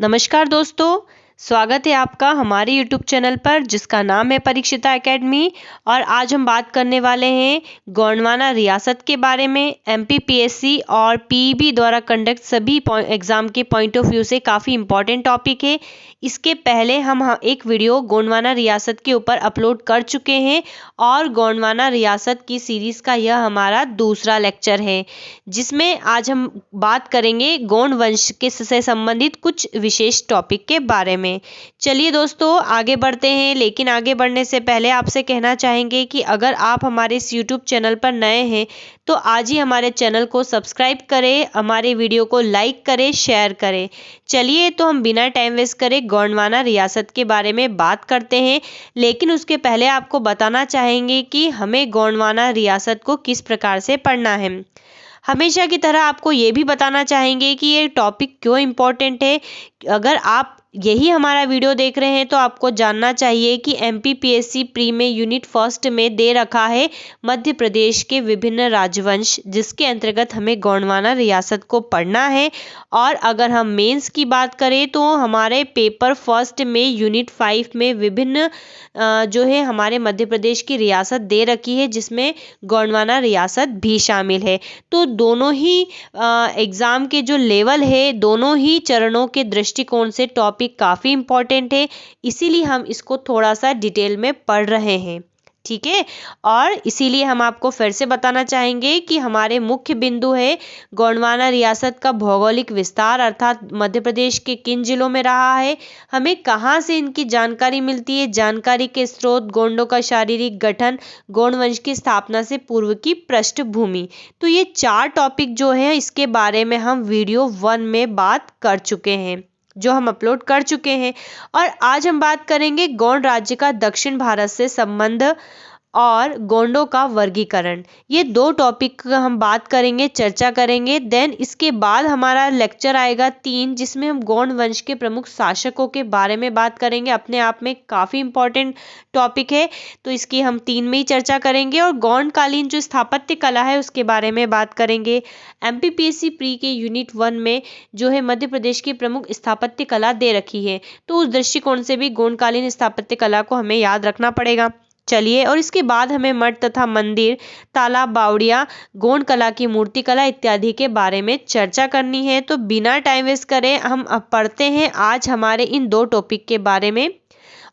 नमस्कार दोस्तों, स्वागत है आपका हमारे YouTube चैनल पर जिसका नाम है परीक्षिता एकेडमी। और आज हम बात करने वाले हैं गोंडवाना रियासत के बारे में। MPPSC और PEB द्वारा कंडक्ट सभी एग्ज़ाम के पॉइंट ऑफ व्यू से काफ़ी इम्पॉर्टेंट टॉपिक है। इसके पहले हम एक वीडियो गोंडवाना रियासत के ऊपर अपलोड कर चुके हैं और गोंडवाना रियासत की सीरीज़ का यह हमारा दूसरा लेक्चर है, जिसमें आज हम बात करेंगे गोंड वंश के से संबंधित कुछ विशेष टॉपिक के बारे में। चलिए दोस्तों आगे बढ़ते हैं, लेकिन आगे बढ़ने से पहले आपसे कहना चाहेंगे कि अगर आप हमारे इस YouTube चैनल पर नए हैं तो आज ही हमारे चैनल को सब्सक्राइब करें, हमारे वीडियो को लाइक करें, शेयर करें। चलिए तो हम बिना टाइम वेस्ट करे गोंडवाना रियासत के बारे में बात करते हैं, लेकिन उसके पहले आपको बताना चाहेंगे कि हमें गोंडवाना रियासत को किस प्रकार से पढ़ना है। हमेशा की तरह आपको ये भी बताना चाहेंगे कि ये टॉपिक क्यों इम्पोर्टेंट है। अगर आप यही हमारा वीडियो देख रहे हैं तो आपको जानना चाहिए कि MPPSC प्री में यूनिट फर्स्ट में दे रखा है मध्य प्रदेश के विभिन्न राजवंश, जिसके अंतर्गत हमें गोंडवाना रियासत को पढ़ना है। और अगर हम मेंस की बात करें तो हमारे पेपर फर्स्ट में यूनिट 5 में विभिन्न जो है हमारे मध्य प्रदेश की रियासत दे रखी है, जिसमें गोंडवाना रियासत भी शामिल है। तो दोनों ही एग्ज़ाम के जो लेवल है, दोनों ही चरणों के दृष्टिकोण से टॉपिक काफ़ी इम्पॉर्टेंट है, इसीलिए हम इसको थोड़ा सा डिटेल में पढ़ रहे हैं, ठीक है। और इसीलिए हम आपको फिर से बताना चाहेंगे कि हमारे मुख्य बिंदु है गोंडवाना रियासत का भौगोलिक विस्तार, अर्थात मध्य प्रदेश के किन जिलों में रहा है, हमें कहाँ से इनकी जानकारी मिलती है, जानकारी के स्रोत, गोंडों का शारीरिक गठन, गोंड वंश की स्थापना से पूर्व की पृष्ठभूमि। तो ये 4 टॉपिक जो है इसके बारे में हम वीडियो 1 में बात कर चुके हैं, जो हम अपलोड कर चुके हैं। और आज हम बात करेंगे गोंड राज्य का दक्षिण भारत से संबंध और गोंडों का वर्गीकरण। ये 2 टॉपिक का हम बात करेंगे, चर्चा करेंगे। देन इसके बाद हमारा लेक्चर आएगा 3, जिसमें हम गोंड वंश के प्रमुख शासकों के बारे में बात करेंगे। अपने आप में काफ़ी इंपॉर्टेंट टॉपिक है, तो इसकी हम 3 में ही चर्चा करेंगे। और गोंड कालीन जो स्थापत्य कला है उसके बारे में बात करेंगे। MPPSC प्री के यूनिट 1 में जो है मध्य प्रदेश की प्रमुख स्थापत्य कला दे रखी है, तो उस दृष्टिकोण से भी गोंड कालीन स्थापत्य कला को हमें याद रखना पड़ेगा। चलिए, और इसके बाद हमें मठ तथा मंदिर, तालाब, बावड़िया, गोंड कला की मूर्ति कला इत्यादि के बारे में चर्चा करनी है। तो बिना टाइम वेस्ट करे हम अब पढ़ते हैं आज हमारे इन 2 टॉपिक के बारे में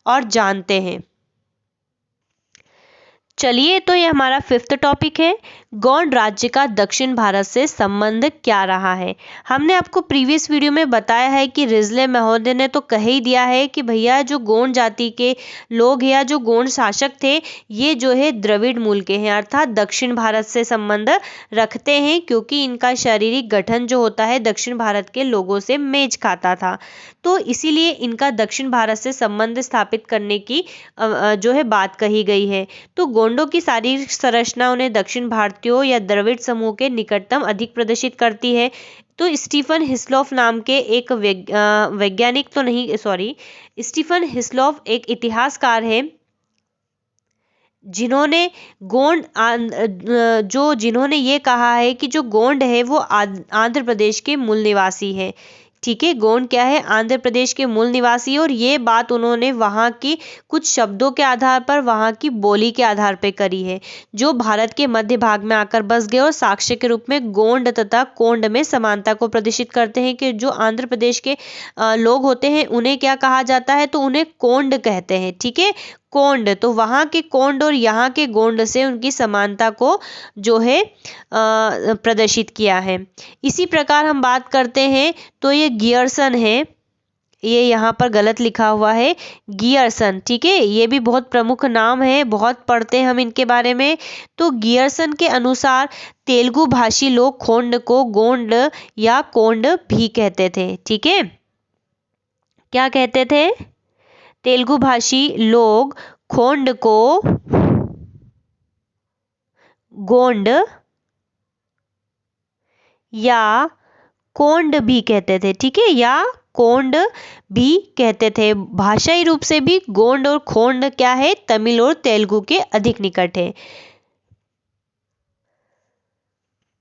और जानते हैं। चलिए, तो ये हमारा 5th टॉपिक है, गोंड राज्य का दक्षिण भारत से संबंध क्या रहा है। हमने आपको प्रीवियस वीडियो में बताया है कि रिजले महोदय ने तो कह ही दिया है कि भैया जो गोंड जाति के लोग या जो गोंड शासक थे ये जो है द्रविड़ मूल के हैं, अर्थात दक्षिण भारत से संबंध रखते हैं, क्योंकि इनका शारीरिक गठन जो होता है दक्षिण भारत के लोगों से मेच खाता था। तो इसीलिए इनका दक्षिण भारत से संबंध स्थापित करने की जो है बात कही गई है। तो गोंडों की शारीरिक संरचना उन्हें दक्षिण भारतीयों या द्रविड़ समूह के निकटतम अधिक प्रदर्शित करती है। तो स्टीफन हिस्लॉफ नाम के एक वैज्ञानिक तो नहीं, सॉरी, स्टीफन हिस्लॉफ एक इतिहासकार है जिन्होंने जिन्होंने ये कहा है कि जो गोंड है वो आंध्र प्रदेश के मूल निवासी है। ठीक है, गोंड क्या है, आंध्र प्रदेश के मूल निवासी। और ये बात उन्होंने वहाँ की कुछ शब्दों के आधार पर, वहाँ की बोली के आधार पर करी है, जो भारत के मध्य भाग में आकर बस गए और साक्ष्य के रूप में गोंड तथा कोंड में समानता को प्रदर्शित करते हैं कि जो आंध्र प्रदेश के लोग होते हैं उन्हें क्या कहा जाता है, तो उन्हें कोंड कहते हैं। ठीक है, कोंड, तो वहाँ के कोंड और यहाँ के गोंड से उनकी समानता को जो है प्रदर्शित किया है। इसी प्रकार हम बात करते हैं तो ये गियर्सन है, ये यहाँ पर गलत लिखा हुआ है, गियर्सन। ठीक है, ये भी बहुत प्रमुख नाम है, बहुत पढ़ते हैं हम इनके बारे में। तो गियर्सन के अनुसार तेलुगु भाषी लोग खोंड को गोंड या कोंड भी कहते थे। ठीक है, क्या कहते थे, तेलुगु भाषी लोग खोंड को गोंड या कोंड भी कहते थे। ठीक है, या कोंड भी कहते थे। भाषाई रूप से भी गोंड और खोंड क्या है, तमिल और तेलुगु के अधिक निकट है।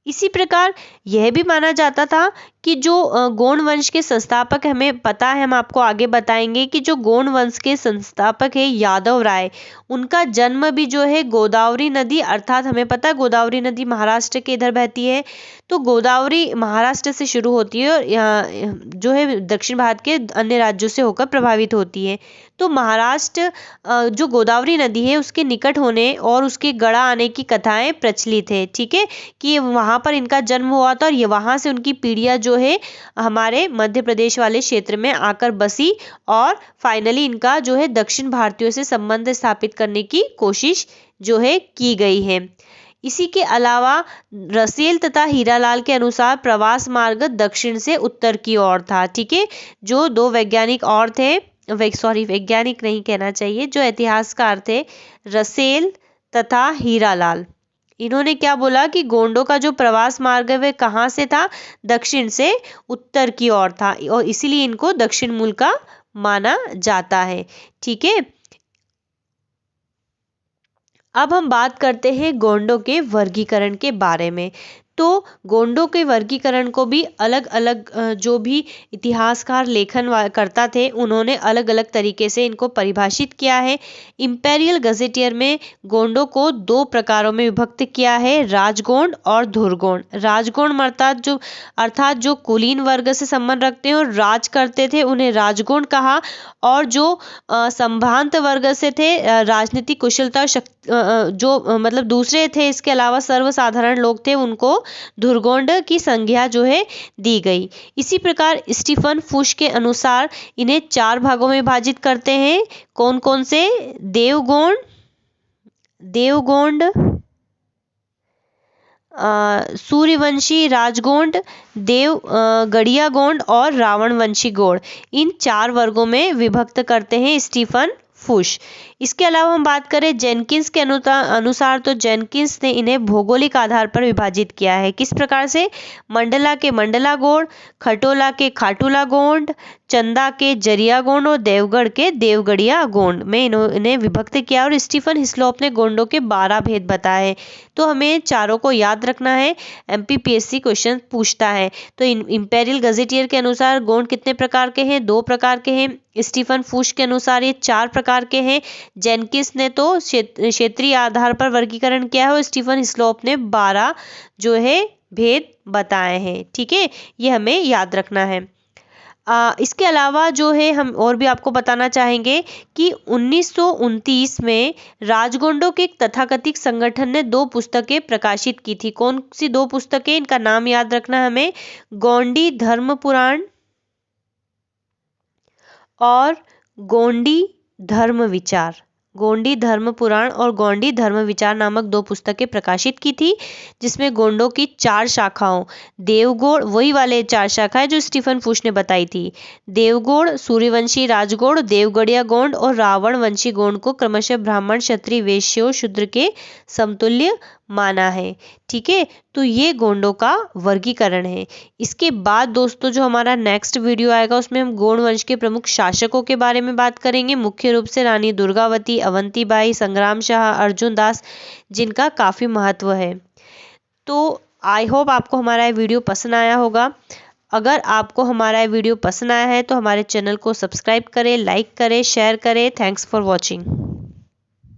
इसी प्रकार यह भी माना जाता था कि जो गोंड वंश के संस्थापक, हमें पता है, हम आपको आगे बताएंगे कि जो गोंड वंश के संस्थापक है यादव राय, उनका जन्म भी जो है गोदावरी नदी, अर्थात हमें पता है गोदावरी नदी महाराष्ट्र के इधर बहती है, तो गोदावरी महाराष्ट्र से शुरू होती है और यहाँ जो है दक्षिण भारत के अन्य राज्यों से होकर प्रभावित होती है। तो महाराष्ट्र जो गोदावरी नदी है उसके निकट होने और उसके गढ़ा आने की कथाएं प्रचलित है, ठीक है, कि वहाँ पर इनका जन्म हुआ था और ये वहाँ से उनकी पीढ़ियाँ जो है हमारे मध्य प्रदेश वाले क्षेत्र में आकर बसी और फाइनली इनका जो है दक्षिण भारतीयों से संबंध स्थापित करने की कोशिश जो है की गई है। इसी के अलावा रसेल तथा हीरालाल के अनुसार प्रवास मार्ग दक्षिण से उत्तर की ओर था, ठीक है। जो दो वैज्ञानिक और थे, वैज्ञानिक नहीं कहना चाहिए, जो इतिहासकार थे रसेल तथा हीरालाल, इन्होंने क्या बोला कि गोंडों का जो प्रवास मार्ग है वह कहाँ से था, दक्षिण से उत्तर की ओर था और इसीलिए इनको दक्षिण मूल का माना जाता है, ठीक है। अब हम बात करते हैं गोंडों के वर्गीकरण के बारे में। तो गोंडों के वर्गीकरण को भी अलग अलग जो भी इतिहासकार लेखन करता थे उन्होंने अलग अलग तरीके से इनको परिभाषित किया है। इंपेरियल गजेटियर में गोंडों को दो प्रकारों में विभक्त किया है, राजगोंड और धुरगोंड। राजगोंड अर्थात जो कुलीन वर्ग से संबंध रखते हैं और राज करते थे उन्हें राजगोंड कहा, और जो संभ्रांत वर्ग से थे, राजनीतिक कुशलता जो मतलब दूसरे थे, इसके अलावा सर्वसाधारण लोग थे, उनको धुरगोंड की संज्ञा जो है दी गई। इसी प्रकार स्टीफन फुश के अनुसार इन्हें चार भागों में विभाजित करते हैं। कौन कौन से? देवगोंड, सूर्यवंशी राजगोंड, देवगढ़िया गोंड और रावणवंशी गोंड, इन चार वर्गों में विभक्त करते हैं स्टीफन फुश। इसके अलावा हम बात करें जेनकिंस के अनुसार, तो जेनकिंस ने इन्हें भौगोलिक आधार पर विभाजित किया है। किस प्रकार से? मंडला के मंडला गोंड, खटोला के खाटूला गोंड, चंदा के जरिया गोंड और देवगढ़ के देवगढ़िया गोंड में इन्हें विभक्त किया। और स्टीफन हिस्लॉप ने गोंडों के 12 भेद बताए। तो हमें चारों को याद रखना है, एमपीपीएससी क्वेश्चन पूछता है। तो इंपेरियल गजेटियर के अनुसार गोंड कितने प्रकार के हैं? 2 प्रकार के हैं। स्टीफन फुश के अनुसार ये 4 प्रकार के हैं। जेनकिंस ने तो क्षेत्रीय आधार पर वर्गीकरण किया है और स्टीफन हिस्लॉप ने 12 जो है भेद बताए हैं, ठीक है, ये हमें याद रखना है। इसके अलावा जो है हम और भी आपको बताना चाहेंगे कि 1929 में राजगोंडों के एक तथाकथित संगठन ने 2 पुस्तकें प्रकाशित की थी। कौन सी 2 पुस्तकें? इनका नाम याद रखना हमें, गोंडी धर्म पुराण और गोंडी धर्म विचार। गोंडी धर्म पुराण और गोंडी धर्म विचार नामक 2 पुस्तकें प्रकाशित की थी, जिसमें गोंडों की 4 शाखाओं, देवगोड़, वही वाले 4 शाखाएं जो स्टीफन फुश ने बताई थी, देवगोड़, सूर्यवंशी राजगोड़, देवगढ़िया गोंड और रावणवंशी गोंड को क्रमशः ब्राह्मण, क्षत्रिय, वैश्य और शूद्र के समतुल्य माना है, ठीक है। तो ये गोंडों का वर्गीकरण है। इसके बाद दोस्तों जो हमारा नेक्स्ट वीडियो आएगा उसमें हम गोंड वंश के प्रमुख शासकों के बारे में बात करेंगे, मुख्य रूप से रानी दुर्गावती, अवंतीबाई, संग्राम शाह, अर्जुन दास, जिनका काफ़ी महत्व है। तो आई होप आपको हमारा ये वीडियो पसंद आया होगा। अगर आपको हमारा ये वीडियो पसंद आया है तो हमारे चैनल को सब्सक्राइब करें, लाइक करें, शेयर करें। Thanks for watching.